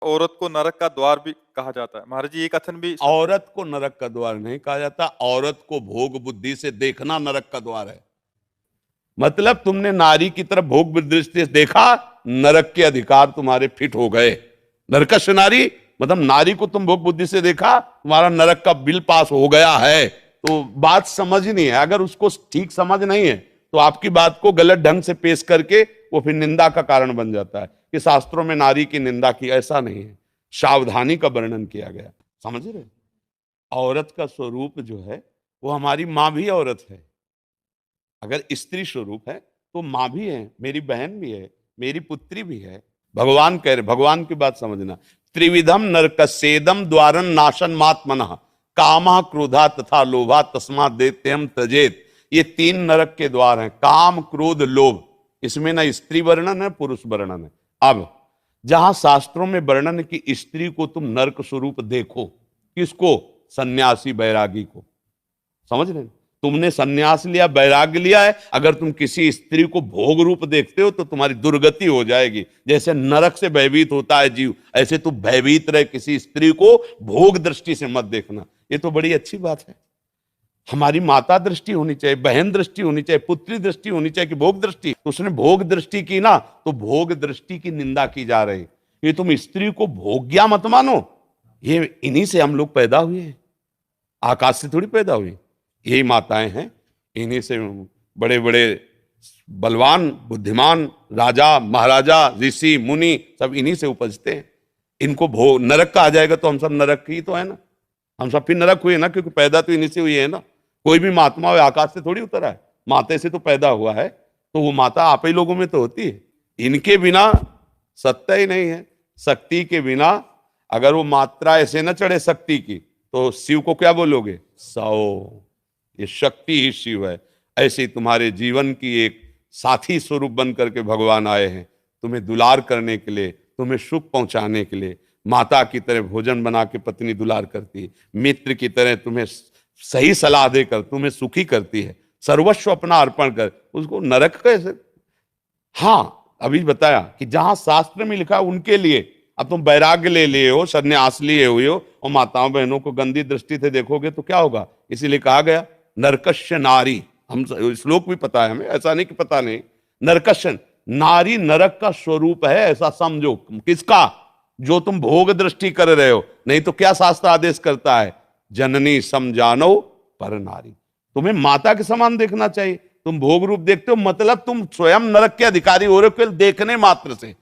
औरत को नरक का द्वार भी कहा जाता है महाराज जी, ये कथन भी औरत को नरक का द्वार नहीं कहा जाता, औरत को भोग बुद्धि से देखना नरक का द्वार है। मतलब तुमने नारी की तरफ भोग दृष्टि से देखा, नरक के अधिकार तुम्हारे फिट हो गए। नरकश नारी मतलब नारी को तुम भोग बुद्धि से देखा, तुम्हारा नरक का बिल पास हो गया है। तो बात समझ नहीं है, अगर उसको ठीक समझ नहीं है तो आपकी बात को गलत ढंग से पेश करके वो फिर निंदा का कारण बन जाता है कि शास्त्रों में नारी की निंदा की, ऐसा नहीं है। सावधानी का वर्णन किया गया, समझ रहे। औरत का स्वरूप जो है वो हमारी माँ भी औरत है। अगर स्त्री स्वरूप है तो माँ भी है, मेरी बहन भी है, मेरी पुत्री भी है। भगवान कह रहे, भगवान की बात समझना। त्रिविधम नरकस्येदम द्वारन नाशन मात्मनः कामा क्रोधा तथा लोभा तस्मात् दैत्यम त्यजेत। ये तीन नरक के द्वार हैं, काम क्रोध लोभ। इसमें ना स्त्री वर्णन है पुरुष वर्णन है। अब जहां शास्त्रों में वर्णन की स्त्री को तुम नरक स्वरूप देखो, किसको? सन्यासी बैरागी को। समझ रहे? तुमने सन्यास लिया, वैराग्य लिया है, अगर तुम किसी स्त्री को भोग रूप देखते हो तो तुम्हारी दुर्गति हो जाएगी। जैसे नरक से भयभीत होता है जीव, ऐसे तू भयभीत रहे, किसी स्त्री को भोग दृष्टि से मत देखना। ये तो बड़ी अच्छी बात है। हमारी माता दृष्टि होनी चाहिए, बहन दृष्टि होनी चाहिए, पुत्री दृष्टि होनी चाहिए कि भोग दृष्टि। तो उसने भोग दृष्टि की ना, तो भोग दृष्टि की निंदा की जा रही। ये तुम स्त्री को भोग्या मत मानो, ये इन्हीं से हम लोग पैदा हुए हैं, आकाश से थोड़ी पैदा हुए। यही माताएं हैं, इन्हीं से बड़े बड़े बलवान बुद्धिमान राजा महाराजा ऋषि मुनि सब इन्हीं से उपजते हैं। इनको भोग नरक का आ जाएगा तो हम सब नरक ही तो है ना, हम सब फिर नरक हुए ना, क्योंकि पैदा तो इन्हीं से हुई है ना। कोई भी महात्मा हो आकाश से थोड़ी उतरा है, माता से तो पैदा हुआ है, तो वो माता आप ही लोगों में तो होती है। इनके बिना सत्ता ही नहीं है। शक्ति के बिना अगर वो मात्रा ऐसे न चढ़े शक्ति की, तो शिव को क्या बोलोगे? सौ। ये शक्ति ही शिव है। ऐसे ही तुम्हारे जीवन की एक साथी स्वरूप बन करके भगवान आए हैं, तुम्हें दुलार करने के लिए, तुम्हें सुख पहुंचाने के लिए। माता की तरह भोजन बना के पत्नी दुलार करती है, मित्र की तरह तुम्हें सही सलाह देकर तुम्हें सुखी करती है, सर्वस्व अपना अर्पण कर। उसको नरक कैसे? हाँ, अभी बताया कि जहां शास्त्र में लिखा उनके लिए। अब तुम वैराग्य ले लिए हो, सन्यास लिए हुए हो, और माताओं बहनों को गंदी दृष्टि से देखोगे तो क्या होगा? इसीलिए कहा गया नरकश्य नारी। हम श्लोक भी पता है हमें, ऐसा नहीं कि पता नहीं। नरकश्य नारी नरक का स्वरूप है, ऐसा समझो। किसका? जो तुम भोग दृष्टि कर रहे हो। नहीं तो क्या शास्त्र आदेश करता है? जननी समझानो पर नारी। तुम्हें माता के समान देखना चाहिए। तुम भोग रूप देखते हो, मतलब तुम स्वयं नरक के अधिकारी हो रहे हो केवल देखने मात्र से।